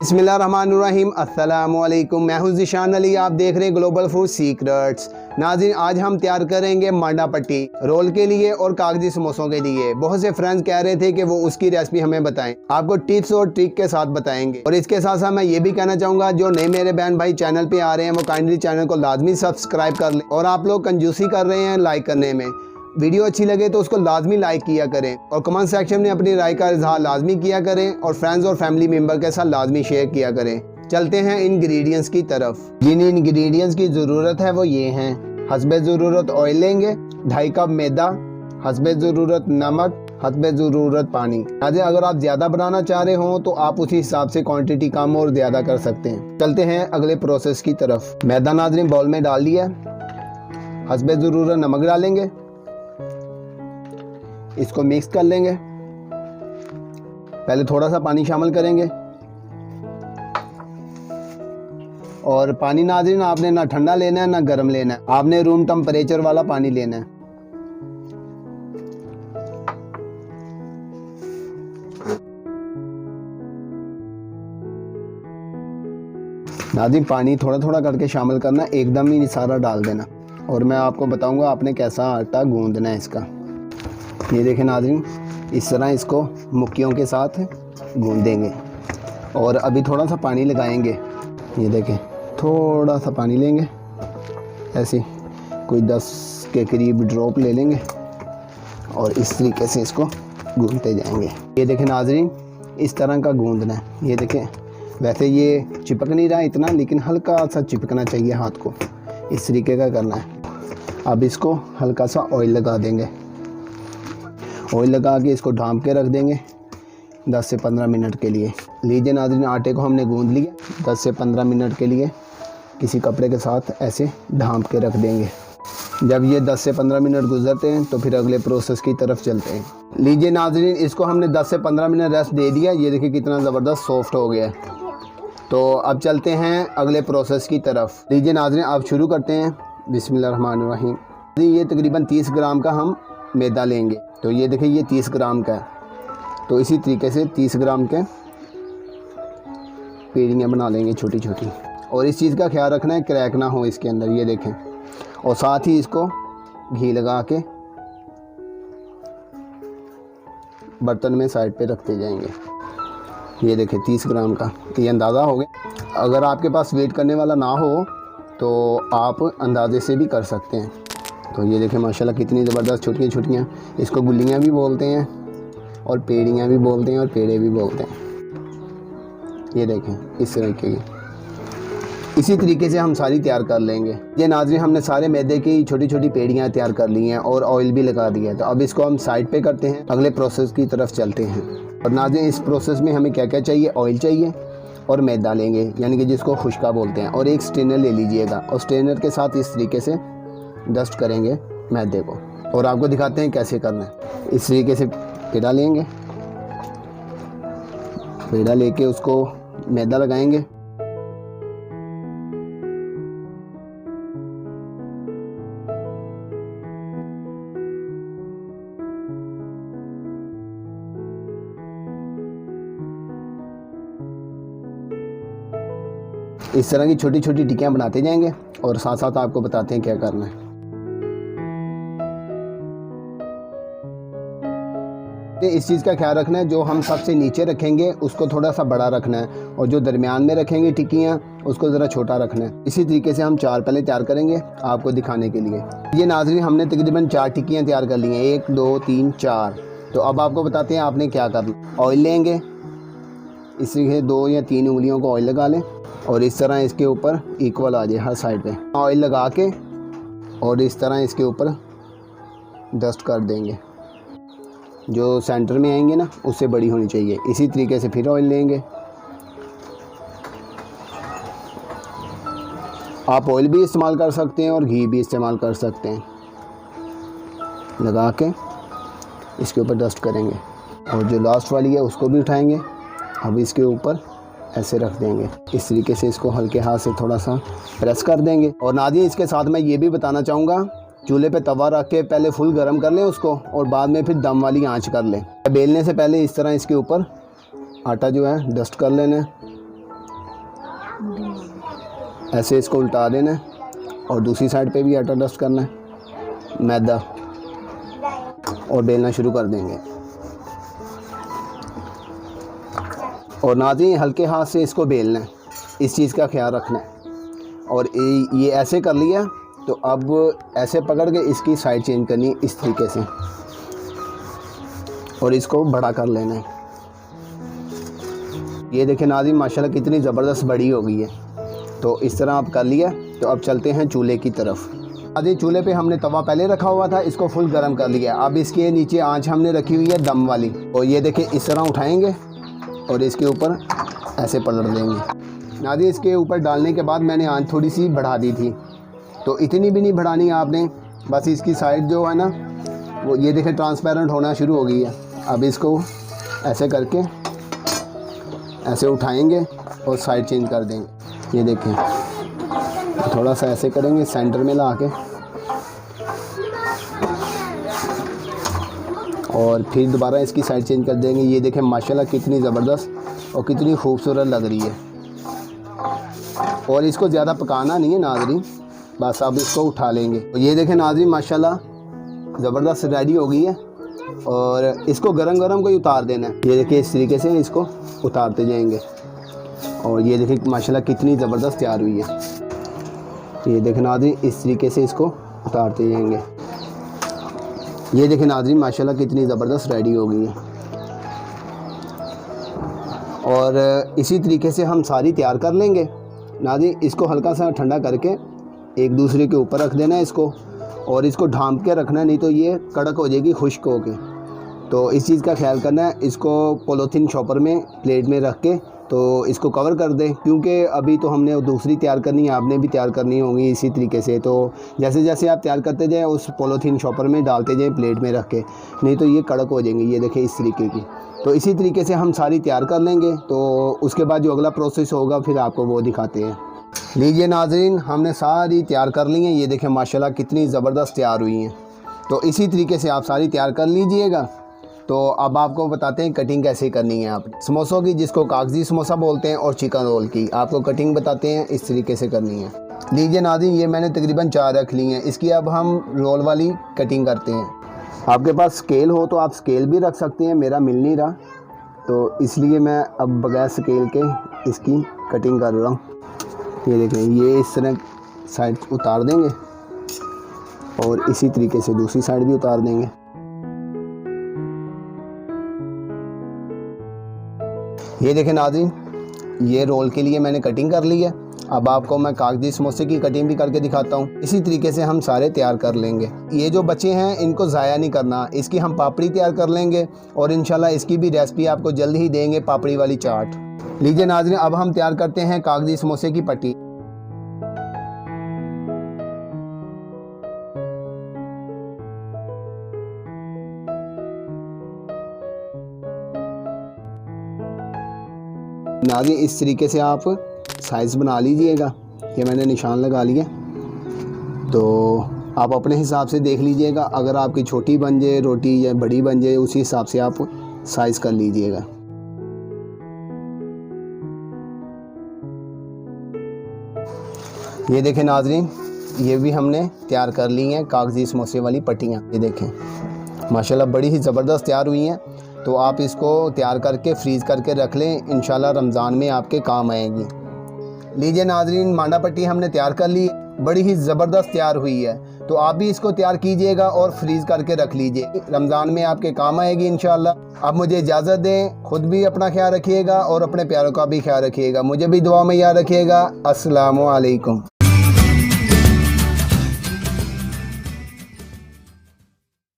बिस्मिल्लाहिर्रहमानिर्रहीम। अस्सलामुअलैकुम। मैं हूं ज़ीशान अली, आप देख रहे हैं ग्लोबल फूड सीक्रेट्स। नाज़रीन, आज हम तैयार करेंगे मांडा पट्टी रोल के लिए और कागजी समोसों के लिए। बहुत से फ्रेंड्स कह रहे थे कि वो उसकी रेसिपी हमें बताएं, आपको टिप्स और ट्रिक के साथ बताएंगे। और इसके साथ साथ मैं ये भी कहना चाहूँगा, जो नए मेरे बहन भाई चैनल पे आ रहे हैं वो काइंडली चैनल को लाजमी सब्सक्राइब कर लें। और आप लोग कंजूसी कर रहे हैं लाइक करने में, वीडियो अच्छी लगे तो उसको लाजमी लाइक किया करें और कमेंट सेक्शन में अपनी राय का इजहार लाजमी किया करें और फ्रेंड्स और फैमिली मेंबर के साथ लाजमी शेयर किया करें। चलते हैं इंग्रेडिएंट्स की तरफ। जिन इंग्रेडिएंट्स की ज़रूरत है वो ये हैं। हस्बे ज़रूरत ऑयल लेंगे, 2.5 कप मैदा, हस्बे ज़रूरत नमक, हस्बे ज़रूरत पानी। अगर आप ज़्यादा बनाना चाह रहे हो तो आप उसी हिसाब से क्वांटिटी कम और ज़्यादा कर सकते हैं। चलते हैं अगले प्रोसेस की तरफ। मैदा नाज़रीन बाउल में डाल दिया, हस्बे ज़रूरत नमक डालेंगे, इसको मिक्स कर लेंगे। पहले थोड़ा सा पानी शामिल करेंगे और पानी नाज़रीन आपने ना ठंडा लेना है ना गर्म लेना है, आपने रूम टेम्परेचर वाला पानी लेना है। नाज़रीन पानी थोड़ा थोड़ा करके शामिल करना, एकदम ही सारा डाल देना। और मैं आपको बताऊंगा आपने कैसा आटा गूंदना है इसका। ये देखें नाज़रीन, इस तरह इसको मुक्कियों के साथ गूंदेंगे और अभी थोड़ा सा पानी लगाएंगे। ये देखें, थोड़ा सा पानी लेंगे, ऐसे कोई 10 के करीब ड्रॉप ले लेंगे और इस तरीके से इसको गूंदते जाएंगे। ये देखें नाज़रीन, इस तरह का गूंदना है। ये देखें, वैसे ये चिपक नहीं रहा इतना, लेकिन हल्का सा चिपकना चाहिए हाथ को, इस तरीके का करना है। अब इसको हल्का सा ऑयल लगा देंगे, ऑयल लगा के इसको ढाँप के रख देंगे 10 से 15 मिनट के लिए। लीजिए नाज़रीन, आटे को हमने गूंद लिया। 10 से 15 मिनट के लिए किसी कपड़े के साथ ऐसे ढाँप के रख देंगे। जब ये 10 से 15 मिनट गुजरते हैं तो फिर अगले प्रोसेस की तरफ चलते हैं। लीजिए नाज़रीन, इसको हमने 10 से 15 मिनट रेस्ट दे दिया। ये देखिए कितना ज़बरदस्त सॉफ्ट हो गया है। तो अब चलते हैं अगले प्रोसेस की तरफ। लीजिए नाज़रीन, आप शुरू करते हैं। बिस्मिल्लाहिर्रहमानिर्रहीम। ये तकरीबन 30 ग्राम का हम मैदा लेंगे। तो ये देखिए, ये 30 ग्राम का है। तो इसी तरीके से 30 ग्राम के पेड़ियाँ बना लेंगे छोटी छोटी। और इस चीज़ का ख्याल रखना है क्रैक ना हो इसके अंदर। ये देखें, और साथ ही इसको घी लगा के बर्तन में साइड पे रखते जाएंगे। ये देखें 30 ग्राम का, ये अंदाज़ा हो गया। अगर आपके पास वेट करने वाला ना हो तो आप अंदाजे से भी कर सकते हैं। तो ये देखें माशाल्लाह कितनी ज़बरदस्त छोटियाँ छोटियाँ, इसको गुल्लियाँ भी बोलते हैं और पेड़ियाँ भी बोलते हैं और पेड़े भी बोलते हैं। ये देखें इस तरीके की, इसी तरीके से हम सारी तैयार कर लेंगे। ये नाज़रीन, हमने सारे मैदे की छोटी छोटी पेड़ियाँ तैयार कर ली हैं और ऑयल भी लगा दिया है। तो अब इसको हम साइड पे करते हैं, अगले प्रोसेस की तरफ चलते हैं। और नाज़रीन, इस प्रोसेस में हमें क्या क्या चाहिए? ऑयल चाहिए और मैदा लेंगे, यानी कि जिसको खुशका बोलते हैं, और एक स्ट्रेनर ले लीजिएगा और स्ट्रेनर के साथ इस तरीके से डस्ट करेंगे मैदे को। और आपको दिखाते हैं कैसे करना है। इस तरीके से पेड़ा लेंगे, पेड़ा लेके उसको मैदा लगाएंगे। इस तरह की छोटी छोटी टिक्कियाँ बनाते जाएंगे और साथ साथ आपको बताते हैं क्या करना है। इस चीज़ का ख्याल रखना है, जो हम सबसे नीचे रखेंगे उसको थोड़ा सा बड़ा रखना है और जो दरमियान में रखेंगे टिक्कियाँ उसको ज़रा छोटा रखना है। इसी तरीके से हम 4 पहले तैयार करेंगे आपको दिखाने के लिए। ये नाज़रीन, हमने तकरीबन 4 टिक्कियाँ तैयार कर ली हैं, 1 2 3 4। तो अब आपको बताते हैं आपने क्या करना। ऑयल लेंगे, इस तरीके से 2 या 3 उंगलियों को ऑयल लगा लें और इस तरह इसके ऊपर इक्वल आ जाए हर साइड पे ऑयल लगा के, और इस तरह इसके ऊपर डस्ट कर देंगे। जो सेंटर में आएंगे ना उससे बड़ी होनी चाहिए। इसी तरीके से फिर ऑयल लेंगे। आप ऑयल भी इस्तेमाल कर सकते हैं और घी भी इस्तेमाल कर सकते हैं। लगा के इसके ऊपर डस्ट करेंगे और जो लास्ट वाली है उसको भी उठाएंगे। अब इसके ऊपर ऐसे रख देंगे। इस तरीके से इसको हल्के हाथ से थोड़ा सा प्रेस कर देंगे। और नाज़रीन, इसके साथ मैं ये भी बताना चाहूँगा, चूल्हे पे तवा रख के पहले फुल गर्म कर लें उसको और बाद में फिर दम वाली आंच कर लें। बेलने से पहले इस तरह इसके ऊपर आटा जो है डस्ट कर लेना है ऐसे इसको उल्टा देना है और दूसरी साइड पे भी आटा डस्ट करना है, मैदा, और बेलना शुरू कर देंगे। और नाज़रीन हल्के हाथ से इसको बेलना है, इस चीज़ का ख्याल रखना है। और ये ऐसे कर लिया तो अब ऐसे पकड़ के इसकी साइड चेंज करनी है इस तरीके से, और इसको बड़ा कर लेना है। ये देखें नाज़रीन माशाल्लाह कितनी ज़बरदस्त बड़ी हो गई है। तो इस तरह आप कर लिया। तो अब चलते हैं चूल्हे की तरफ। नाज़रीन चूल्हे पे हमने तवा पहले रखा हुआ था, इसको फुल गर्म कर लिया। अब इसके नीचे आंच हमने रखी हुई है दम वाली, और ये देखें इस तरह उठाएंगे और इसके ऊपर ऐसे पलट देंगे। नाज़रीन इसके ऊपर डालने के बाद मैंने आंच थोड़ी सी बढ़ा दी थी, तो इतनी भी नहीं बढ़ानी आपने, बस इसकी साइड जो है ना वो ये देखें ट्रांसपेरेंट होना शुरू हो गई है। अब इसको ऐसे करके ऐसे उठाएंगे और साइड चेंज कर देंगे। ये देखें थोड़ा सा ऐसे करेंगे सेंटर में ला के, और फिर दोबारा इसकी साइड चेंज कर देंगे। ये देखें माशाल्लाह कितनी ज़बरदस्त और कितनी खूबसूरत लग रही है। और इसको ज़्यादा पकाना नहीं है नाज़रीन, बस अब इसको उठा लेंगे। तो ये देखें नाज़रीन माशाल्लाह ज़बरदस्त रेडी हो गई है, और इसको गरम गरम को ही उतार देना है। ये देखिए इस तरीके से इसको उतारते जाएंगे, और ये देखिए माशाल्लाह कितनी ज़बरदस्त तैयार हुई है। ये देखें नाज़रीन इस तरीके से इसको उतारते जाएंगे। ये देखें नाज़रीन माशाल्लाह कितनी ज़बरदस्त रेडी हो गई है। और इसी तरीके से हम सारी तैयार कर लेंगे। नाज़रीन इसको हल्का सा ठंडा करके एक दूसरे के ऊपर रख देना है इसको, और इसको ढांप के रखना, नहीं तो ये कड़क हो जाएगी खुश्क हो के। तो इस चीज़ का ख्याल करना है। इसको पॉलीथीन शॉपर में प्लेट में रख के तो इसको कवर कर दें, क्योंकि अभी तो हमने दूसरी तैयार करनी है, आपने भी तैयार करनी होगी इसी तरीके से। तो जैसे जैसे आप तैयार करते जाएँ उस पॉलीथीन शॉपर में डालते जाएँ प्लेट में रख के, नहीं तो ये कड़क हो जाएंगे। ये देखें इस तरीके की। तो इसी तरीके से हम सारी तैयार कर लेंगे, तो उसके बाद जो अगला प्रोसेस होगा फिर आपको वो दिखाते हैं। लीजिए नाज़रीन हमने सारी तैयार कर ली हैं। ये देखें माशाल्लाह कितनी ज़बरदस्त तैयार हुई हैं। तो इसी तरीके से आप सारी तैयार कर लीजिएगा। तो अब आपको बताते हैं कटिंग कैसे करनी है। आप समोसों की, जिसको कागज़ी समोसा बोलते हैं, और चिकन रोल की आपको कटिंग बताते हैं, इस तरीके से करनी है। लीजिए नाज़रीन ये मैंने तकरीबन 4 रख ली हैं। इसकी अब हम रोल वाली कटिंग करते हैं। आपके पास स्केल हो तो आप स्केल भी रख सकते हैं, मेरा मिल नहीं रहा तो इसलिए मैं अब बगैर स्केल के इसकी कटिंग कर रहा हूँ। ये देखें ये इस तरह साइड उतार देंगे, और इसी तरीके से दूसरी साइड भी उतार देंगे। ये देखें नाज़रीन ये रोल के लिए मैंने कटिंग कर ली है। अब आपको मैं कागजी समोसे की कटिंग भी करके दिखाता हूँ। इसी तरीके से हम सारे तैयार कर लेंगे। ये जो बचे हैं इनको ज़ाया नहीं करना, इसकी हम पापड़ी तैयार कर लेंगे, और इंशाल्लाह इसकी भी रेसिपी आपको जल्द ही देंगे, पापड़ी वाली चाट। लीजिए नाज़रीन अब हम तैयार करते हैं कागजी समोसे की पट्टी। नाज़रीन इस तरीके से आप साइज़ बना लीजिएगा। ये मैंने निशान लगा लिया, तो आप अपने हिसाब से देख लीजिएगा। अगर आपकी छोटी बन जाए रोटी या बड़ी बन जाए, उसी हिसाब से आप साइज़ कर लीजिएगा। ये देखें नाज़रीन ये भी हमने तैयार कर ली हैं कागज़ी समोसे वाली पट्टियाँ। ये देखें माशाल्लाह बड़ी ही ज़बरदस्त तैयार हुई हैं। तो आप इसको तैयार करके फ्रीज़ करके रख लें, इंशाल्लाह रमज़ान में आपके काम आएगी। लीजिए नाज़रीन मांडा पट्टी हमने तैयार कर ली, बड़ी ही ज़बरदस्त तैयार हुई है। तो आप भी इसको तैयार कीजिएगा और फ्रीज़ करके रख लीजिए, रमज़ान में आपके काम आएगी इंशाल्लाह। अब मुझे इजाज़त दें, खुद भी अपना ख्याल रखिएगा और अपने प्यारों का भी ख्याल रखिएगा। मुझे भी दुआ में याद रखिएगा। अस्सलामु अलैकुम।